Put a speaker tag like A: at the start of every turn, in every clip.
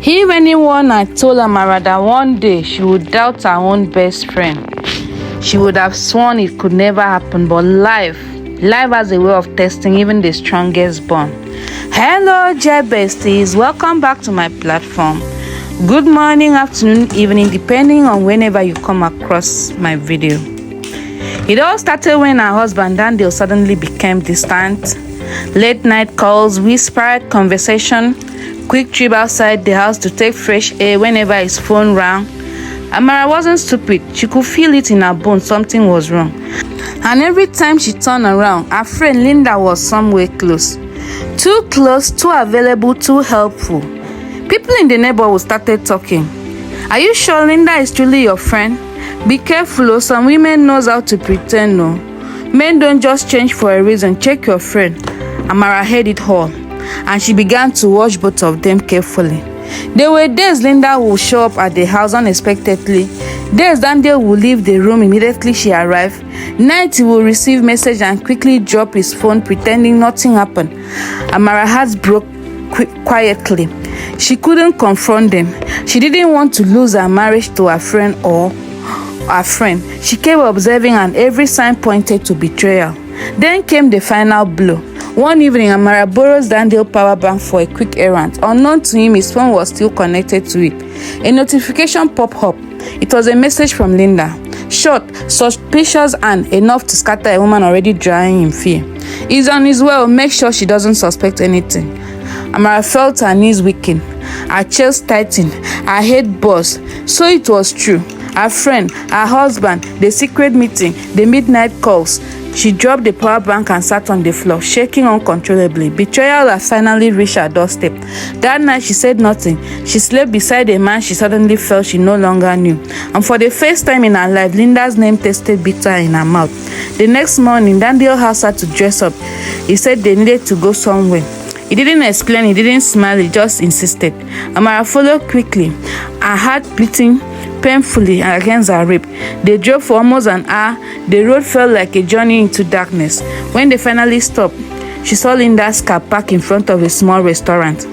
A: If anyone had told Amara that one day she would doubt her own best friend, she would have sworn it could never happen. But life has a way of testing even the strongest bond. Hello, dear besties. Welcome back to my platform. Good morning, afternoon, evening, depending on whenever you come across my video. It all started when her husband Daniel suddenly became distant. Late night calls, whispered conversation, quick trip outside the house to take fresh air whenever his phone rang. Amara wasn't stupid. She could feel it in her bones something was wrong. And every time she turned around, her friend Linda was somewhere close. Too close, too available, too helpful. People in the neighborhood started talking. Are you sure Linda is truly your friend? Be careful, oh, some women knows how to pretend, no. Men don't just change for a reason. Check your friend. Amara heard it all, and she began to watch both of them carefully. There were days Linda would show up at the house unexpectedly. Days Daniel would leave the room immediately she arrived. Night he would receive message and quickly drop his phone pretending nothing happened. Amara's heart broke quietly. She couldn't confront them. She didn't want to lose her marriage to her friend or her friend. She kept observing and every sign pointed to betrayal. Then came the final blow. One evening, Amara borrows Daniel's power bank for a quick errand. Unknown to him, his phone was still connected to it. A notification popped up. It was a message from Linda. Short, suspicious, and enough to scatter a woman already drying in fear. He's on his way. Make sure she doesn't suspect anything. Amara felt her knees weaken, her chest tightened, her head buzzed. So it was true. Her friend, her husband, the secret meeting, the midnight calls. She dropped the power bank and sat on the floor, shaking uncontrollably. Betrayal had finally reached her doorstep. That night, she said nothing. She slept beside a man she suddenly felt she no longer knew. And for the first time in her life, Linda's name tasted bitter in her mouth. The next morning, Daniel asked her to dress up. He said they needed to go somewhere. He didn't explain, he didn't smile, he just insisted. Amara followed quickly, her heart beating painfully against her rib. They drove for almost an hour. The road felt like a journey into darkness. When they finally stopped, she saw Linda's car parked in front of a small restaurant.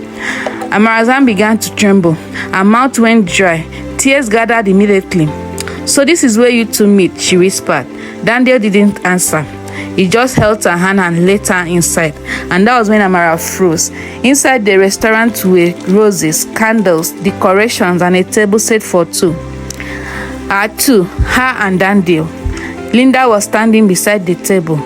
A: Amara's hand began to tremble. Her mouth went dry. Tears gathered immediately. So this is where you two meet, she whispered. Daniel didn't answer. He just held her hand and let her inside. And that was when Amara froze. Inside the restaurant were roses, candles, decorations, and a table set for two. Her and Daniel. Linda was standing beside the table.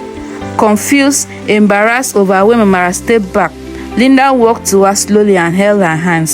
A: Confused, embarrassed, overwhelmed, Amara stepped back. Linda walked to her slowly and held her hands.